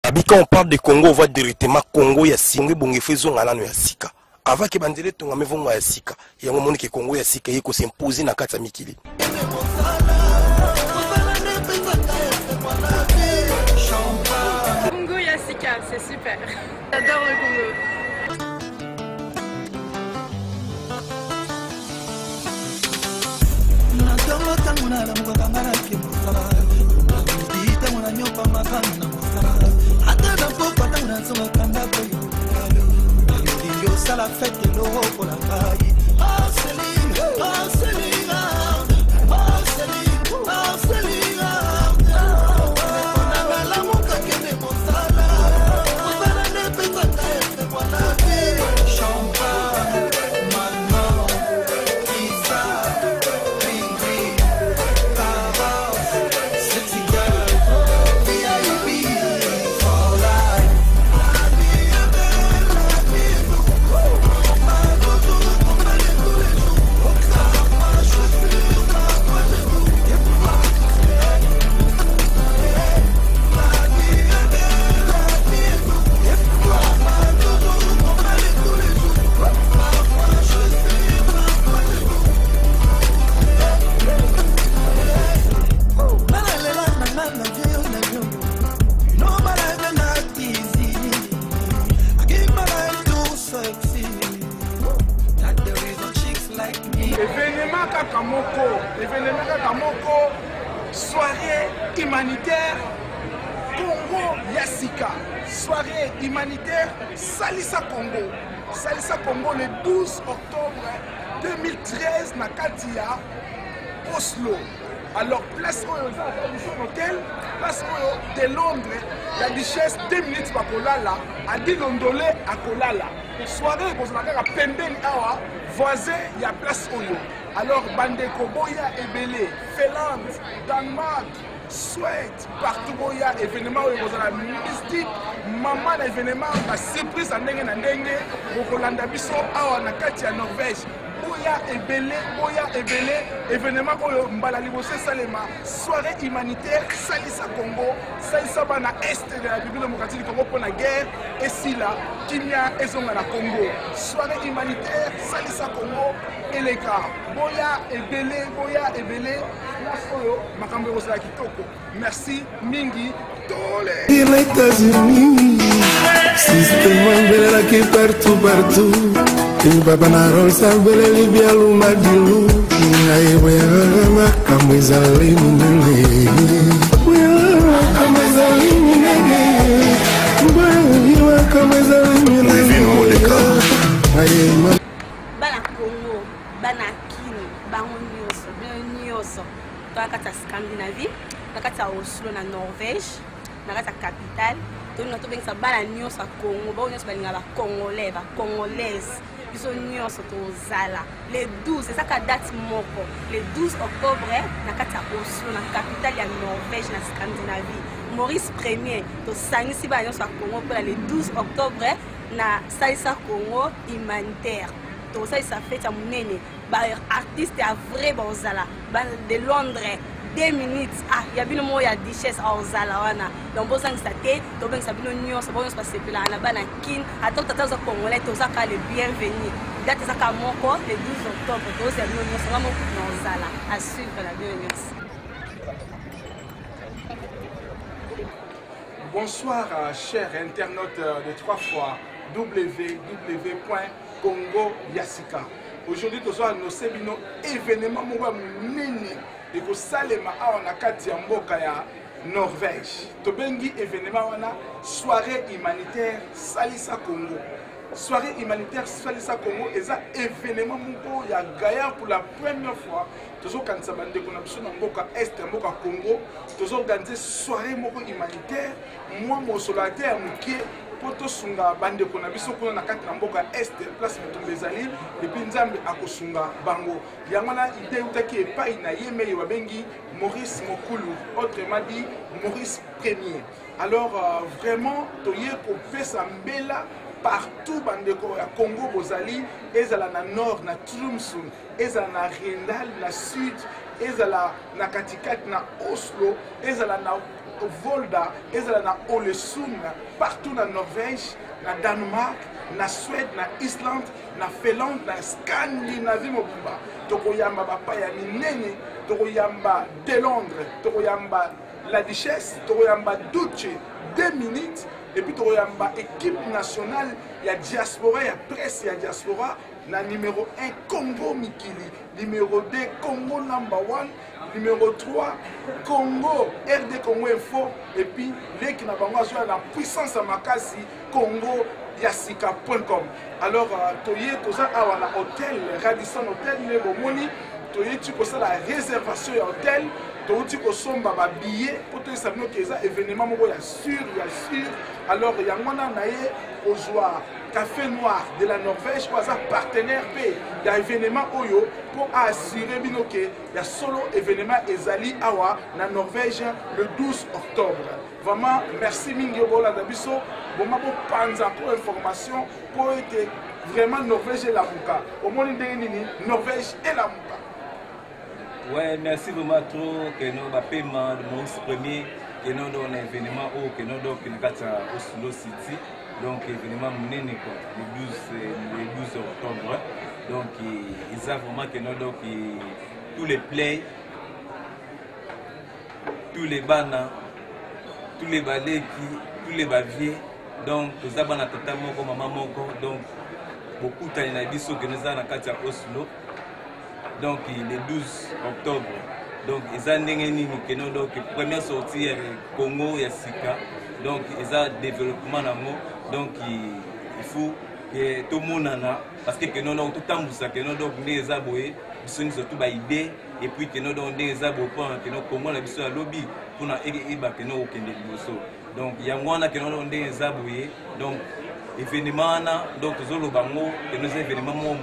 Quand on parle de Congo, on voit directement Congo ya singwe bonge faisons ngalano ya sika. Avant que bandele tonga mevongo ya sika. Ya ngomoni ke Congo ya sika yeko s'imposer na kata mikili. Congo ya sika, c'est super. J'adore le Congo. La fête de l'euro pour la caille. Ah, Céline, ah, Céline, ah, Céline, ah, Céline, on a la montre qui est mon salaire. On va la dépêcher, moi la vie. Champagne, Manon, Isa, Ringri, Taras, Sexy Girl, VIP, for life. Événement Kakamoko, soirée humanitaire Congo Yassika, soirée humanitaire Salisa Congo. Salisa Congo le 12 octobre 2013 na Katia, Oslo. Alors, place où hôtel, place où de Londres, la richesse 2 minutes par Kolala, à Dilondolé à Kolala. Soirée, vous avez un Pemben Awa, voisin, il y a place Oyo. Alors, Bandeko, Boya et Belé, Finlande, Danemark, Suède, partout Boya, événement où vous avez mystique, maman événement, la surprise à Nengen Nenge, au Rolanda Bisso, Awa, Nakati à Norvège. Boya et Belé, événement Koyo Mbala Libosé Salema, soirée humanitaire, Salisa Congo, Salisa Bana Est de la République démocratique du Congo pour la guerre, et Sila, Kinya et Zonga Congo, soirée humanitaire, Salisa Congo, et les gars, Boya et Belé, la Soyo, Makambe Rosala Kitoko. Merci, Mingi, Tole. Les États-Unis, système belle qui partout. Ini baba na rol sambele libya lumadilu. Ngai wewe kama zalimu nene. Wewe kama zalimu nene. Wewe kama zalimu nene. Bana Congo, bana Kini, bango nyonso. Toka Scandinavie, toka Oslo na Norvège, na capitale. Tona to bengisa bana nyonso a Congo, ba nyonso balinga ba Congolais, ba Congolaise. Biso nyonso tozala. Le 12, c'est ça ka date moko. Le 12 octobre na kata Oslo na capitale ya Norvège na Scandinavie. Maurice Premier to sangisi ba nyonso a Congo pour le 12 octobre na Salisa Congo humanitaire. To ça fait ya munene ba artiste ya vrai bozala ba de Londres 2 minutes ya bino mo ya duchesse ozala wana donc bo sang sate to beng sabino nyonso bo nyonso passer pela na bana kin atota taza congolais to za ka le bienvenue date za ka moko le 12 octobre to za bino nyonso ngamo ozala à suivre la bienvenue. Bonsoir chers internautes de 3 fois www.Congo Yassika. Aujourd'hui nous avons nos événements munene et que Salema a on a kati ya mboka ya Norvège. Tobengi événement wana soirée humanitaire Salisa Congo. Soirée humanitaire Salisa Congo et ça événement moko ya Gaïa pour la première fois. Tozo kanisa bande ko na biso na mboka est mboka Congo. Tozo organiser soirée moko humanitaire moi mo solitaire mukie poto sunga bande ko na biso ko na kati na mboka est place Mutumba ezali et puis nzambe akosunga bango. Yangana idée utaki epai na yeme yo bengi Maurice Mokulu, autrement dit Maurice Premier. Alors vraiment toye ko pesa mbela partout bandeko ya Congo bozali ezala na nord na Tromsø ezala na Rendal na sud ezala na katikati na Oslo, ezala na Volda, ezala na Ålesund, partout na Norvège, na Danemark, na Suède, na Islande, na Finlande, na Scandinavie mobimba. Tokoyamba bapaya minene, tokoyamba de Londres, tokoyamba la Duchesse, tokoyamba Duce, 2 minutes, et puis tokoyamba équipe nationale, il y a diaspora, il y a presse, il y a diaspora, na numéro 1 Congo Mikili, numéro 2 Congo number 1, numéro 3 Congo RD Congo Info, et puis les qui n'ont pas la puissance à Makasi Congo Yassika.com. Alors toye toza awa na hôtel Radisson Hotel ne bomoni toye tu kosa la réservation ya hôtel toye ko somba ba billet pour to sabino keza événement moko ya sûr. Alors ya mwana na ye ozwa Café Noir de la Norvège pour un partenaire P. Il y a événement Oyo pour assurer binoke. Il y a solo événement Ezali Awa na Norvège le 12 octobre. Vraiment, merci Mingyo Bola Dabiso. Bon, ma panza pour information pour être vraiment Norvège et la Mouka. Au moins, Norvège et la Mouka. Ouais, merci vraiment trop que nous avons paiement de mon premier que nous avons un événement que nous avons au Oslo City. Donc événement le 12 octobre. Donc ils savent vraiment que nous donc tous les plays, tous les banners, tous les ballets, tous les baviers. Donc nous avons totalement comme maman donc beaucoup de temps que nous avons à Oslo. Donc le 12 octobre. Donc ils ont que nous donc première sortie Congo Yassika. Donc ils ont développement d'amour. Donc il faut que tout le monde en a parce que nous avons tout le temps que nous avons des abonnés, nous sommes surtout des idées et puis que nous avons des abonnés que nous comment la biso lobby pour nous aider que nous aucun des donc il y a moi que nous avons des abonnés donc événement donc nous avons bango que nous événements mon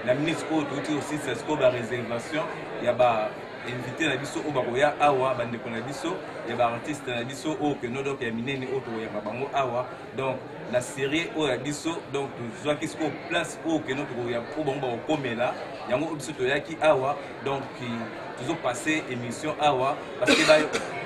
la ministre aussi c'est ce qu'on a réservation il y a invité na biso o bakoya awa bande ko na biso et ba artiste na biso o que no donc ya minene o to ya bango awa donc la série o ya biso donc zo ki sko place o que no to ya po bango ba komela yango biso to ya ki awa donc toujours passer émission awa parce que ba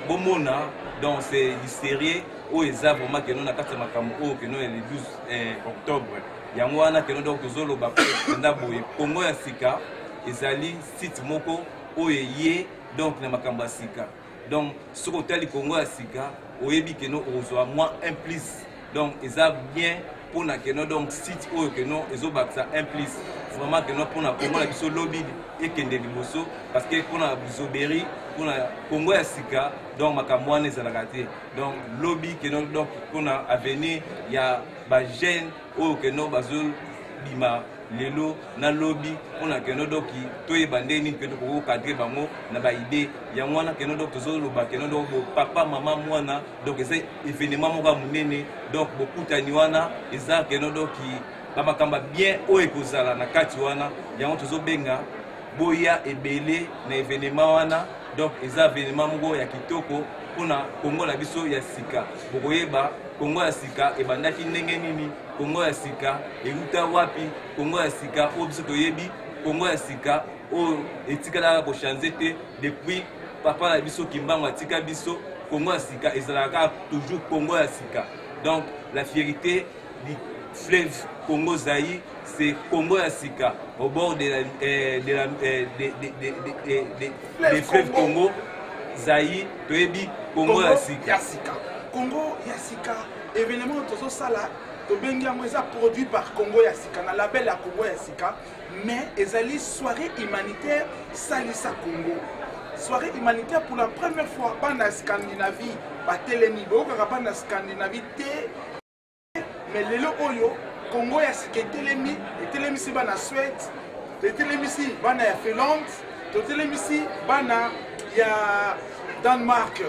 bomona donc c'est une série o eza vraiment que no na kata makambo o que no le 12 octobre yango wana que no donc zolo ba penda boye Congo ya sika ezali site moko oyeye donc na makamba sika donc ce hôtel Congo ya sika oyebi que no ozwa moins un plus donc eza bien pour na que no donc site oyo que no ezobakisa un plus vraiment que no pour na Congo la biso lobby et kende liboso parce que pour na bizoberi pour na Congo ya sika donc makambo wana ezalaka te donc lobby que no donc pour na avenir ya ba jeune oyo que no bazol bima lelo na lobby on a que no doki toye bandeni pe ko cadrer bango na ba idée ya mwana que no donc tozolo ba que no donc papa maman mwana donc c'est événement mo ba munene donc beaucoup tani wana eza que no doki ba makamba bien o ekozala na kati wana yango tozobenga boya ebele na événement wana donc eza événement mo ya kitoko pona Congo la biso ya sika bokoyeba Congo ya sika ebandaki ndenge nini Congo ya sika eruta wapi Congo ya sika o biso toyebi Congo ya sika o etikala ko changer te depuis papa la biso kimbango atika biso Congo ya sika ezalaka toujours Congo ya sika donc la fierté du fleuve Congo Zaïre c'est Congo ya sika au bord de des fleuves Congo Zaïre toyebi Congo ya sika Congo ya sika événement tozo sala to bengi yango eza produit par Congo ya sika na label ya Congo ya sika mais ezali soirée humanitaire salisa Congo soirée humanitaire pour la première fois bana Scandinavie batelemi boka bana Scandinavie te mais lelo oyo Congo ya sika etelemi si bana Suède etelemi si bana ya Finlande etelemi si bana ya Danemark.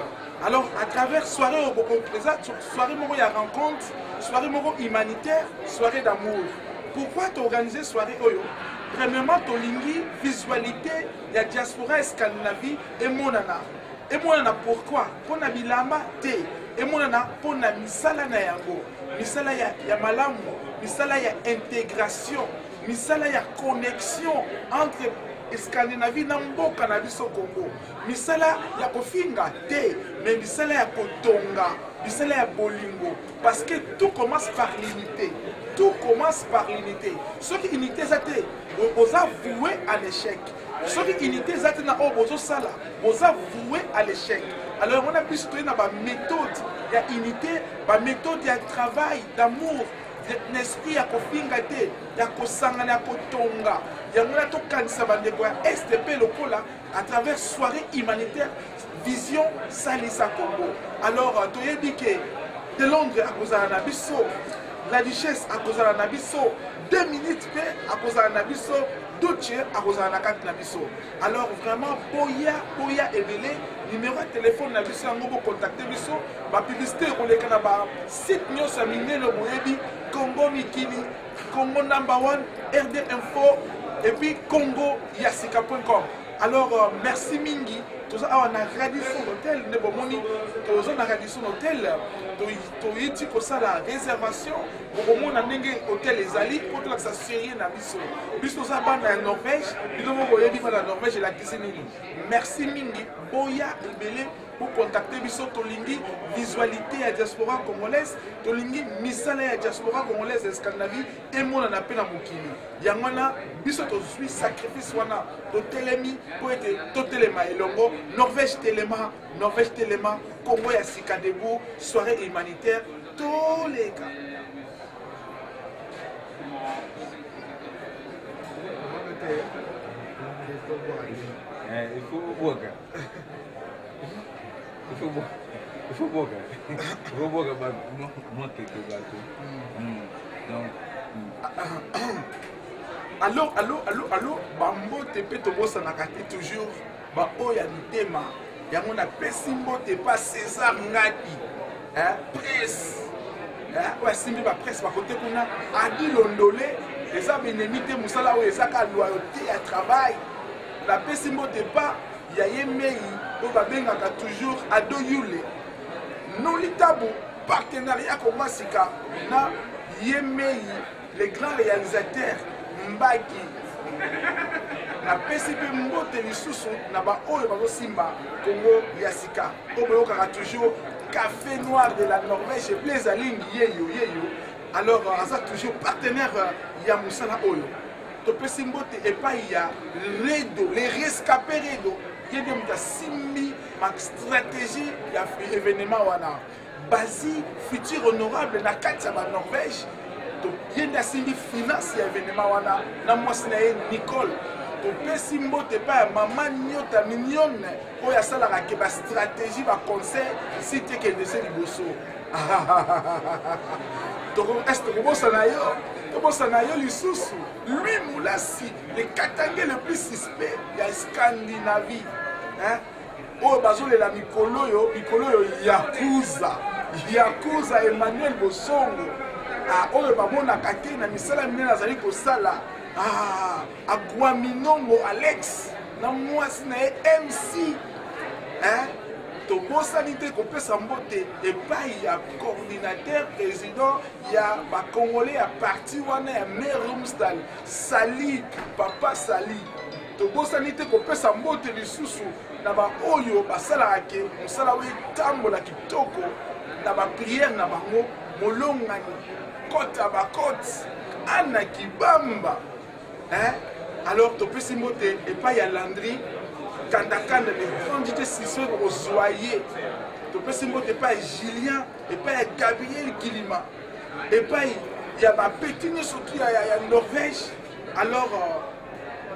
Alors, à travers soirée moro ya rencontre, soirée moro humanitaire, soirée d'amour. Pourquoi tu organiser soirée oyo? Premièrement, tu lingi visualité ya diaspora et Scandinavie et monana. Et monana pourquoi? Pour na bilamba te. Et monana pour na misala na yango. Misala ya malamu, misala ya intégration, misala ya connexion entre Scandinavie na mboka na biso Congo. Misala ya kofinga te, mais misala ya kotonga, misala ya bolingo. Parce que tout commence par l'unité. Tout commence par l'unité. Ce qui unité ça te, vous a voué à l'échec. Ce qui unité ça te na obozo sala, vous a voué à l'échec. Alors on a pu se trouver dans la méthode, il y a unité, la méthode, il y a travail d'amour. L'esprit ya kofinga te ya kosangana ya kotonga yango na tokanisa bandeko ya STP lokola à travers soirée humanitaire vision salisa Congo. Alors toyebi ke de Londres akozala na biso, la duchesse akozala na biso, 2 minutes pe akozala na biso, Duce akozala na kati na biso. Alors vraiment boya ebele numéro de téléphone na biso yango bo contacter biso ba publicité koleka na ba site nyonso ya minene boyebi Congo Mikili, Congo #1, RD Info et puis CongoYasika.com. Alors merci mingi. Tout ça on a Radisson Hotel ne bomoni tout ça na Radisson Hotel to yiti ko sala réservation pour mona ndenge hôtel ezali pour que ça sérieux na biso. Biso ça ba na Norvège, biso mo boyebi ba na Norvège la kisini. Merci mingi. Boya ebele pour contacter biso tolingi visualité ya diaspora congolaise, tolingi misala ya diaspora congolaise de Scandinavie et mona na pe na mokili. Yangwana biso to suis sacrifice wana to telemi pour être to telema elongo Norvège telema, Congo Yasika debout, soirée humanitaire, tous les cas. Il faut boire. Il faut boire quelques gâteaux. Donc, allô, Bambo tepe tobosa na kati toujours. Ba oya mitema yango na pesimbo te pas César Ngaki presse wa simbi ba presse ba côté kuna adi londolé les abenemité musala o ezaka loyauté à travail la pesimbo te pas ya yemei o ba bengaka toujours ado yule non litabu partenariat comme sika na yemei les grands réalisateurs Mbaki na PCP mbote lisusu na ba oyo bazo simba Congo Yasika oboyo kaka toujours café noir de la Norvège Blaise Alingi yeyo alors asa toujours partenaire ya musala oyo to pesi mbote et pas il y a Redo les rescapés Redo yede muta simbi ma stratégie ya événement wana basi futur honorable na kati ya ba Norvège yende asimbi finance ya événement wana na mwasi na ye Nicole topesi mbote pa ya mama nyota mignonne oyo asalaka ke bastratégie baconseil site ekende se liboso est tokobosa na yo lisusu lui mulasi le katange le plus suspect ya Scandinavie oyo bazolela mikolo oyo Yakuza Emmanuel Bosongo oyo bamonaka te na misala minene azali kosala Aguaminongo Alex na mwasi na ye MC tobosani te kopesa mbote epai ya coordinateur président ya bacongolais ya parti wana ya maire Rumstal Sali Papa Sali tobosani te kopesa mbote lisusu na baoyo basalaka ke mosala oyo etambola kitoko na bapriere na bango molongani kota bakote ana kibamba alors topesi mbote epai ya Landry Kandakanda le grand DJ Sisson au Zoyer topesi mbote epai ya Julien epai ya Gabriel Kilima epai ya bapetini surtout ya Norvège alors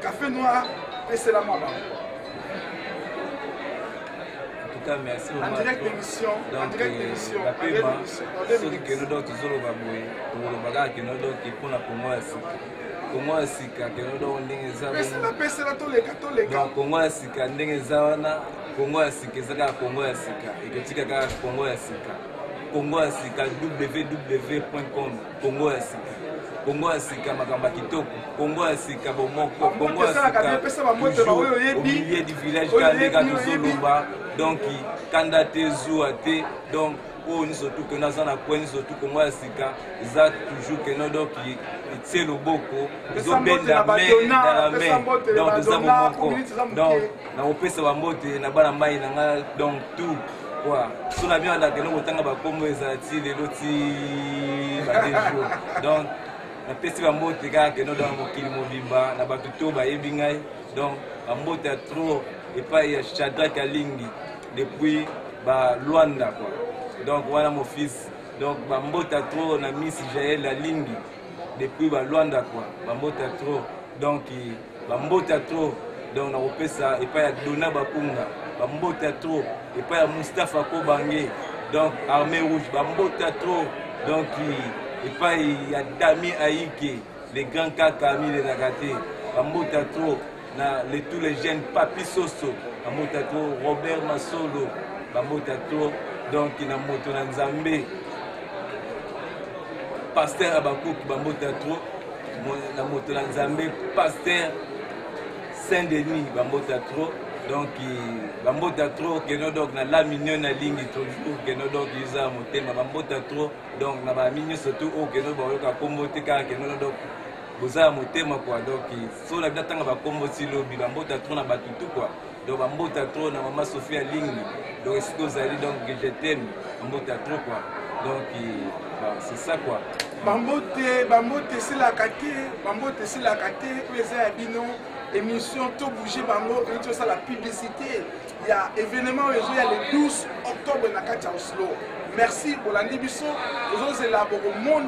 café noir c'est la maman. Merci en direct d'émission, en direct d'émission, soki keno donc tozoloba boye tolobaka keno donc mpona Congo ya sika keno donc ndenge eza donc Congo ya sika ndenge eza wana Congo ya sika eza kaka Congo ya sika ekotika kaka Congo ya sika www.com Congo ya sika Congo ya sika makambo kitoko Congo ya sika bomoko Congo ya sika toujours au milieu du village kandeka tozoloba donc kanda te zuwa te donc oyo nyonso tu keno aza na kwe nyonso tu Congo ya sika eza toujours keno donc c'est le boko zobenda main dans la main donc eza bomoko donc nakopesa bambote na bana mai na nga donc tout quoi so na bien andaka eloko otanga bakombo ezala ti lelo ti badejour donc napesi bambote kaka keno dans mokili mobimba na bato to bayebi ngai donc bambote ya trop epai ya Shadrack Alingi depuis balwanda quoi donc wana mon fils donc bambote ya trop na Miss Jael Alingi depuis balwanda quoi bambote ya trop donc bambote ya trop donc nakopesa epai ya Dona Bakunga bambote ya trop epai ya Mustapha Kobange donc armée rouge bambote ya trop donc epai ya Dami Aïke les grands kakami les nagate bambote ya trop na tous les jeunes Papi Soso bambote ya trop Robert Masolo bambote ya trop donc na moto na Nzambe Pasteur Abakouk bambote ya trop na moto na Nzambe Pasteur Saint-Denis bambote ya trop donc bambote ya trop keno donc na la mignon na ligne toujours keno donc yuza motema bambote ya trop donc na ba mignon surtout au keno bayoka kombo te kaka keno donc boza motema quoi donc so la tanga ba kombo si lobi bambote ya trop na batutu quoi donc bambote ya trop na maman Sophie ligne donc est-ce que vous allez donc je t'aime bambote ya trop quoi donc c'est ça quoi bambote c'est la kate bambote c'est la kate eza ya bino émission tout bouger bango et tout ça la publicité il y a événement il y a le 12 octobre na Katia Oslo merci pour l'année biso vous allez élaborer mon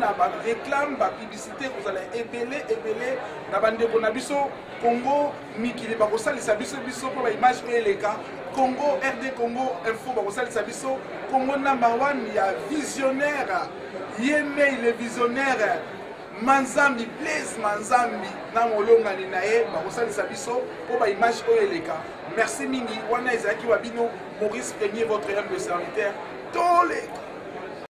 réclame ba publicité vous allez ébeler na bande na biso Congo mikili ba kosalisa biso pour ba image et les cas Congo RD Congo info ba kosalisa biso Congo number 1 il y a visionnaire yeme il est visionnaire Manzambi Blaise Manzambi na molongani na ye bakosalisa biso po ba image oyo eleka merci mingi wana ezaki wabino Maurice Premier votre homme de serviteur tous les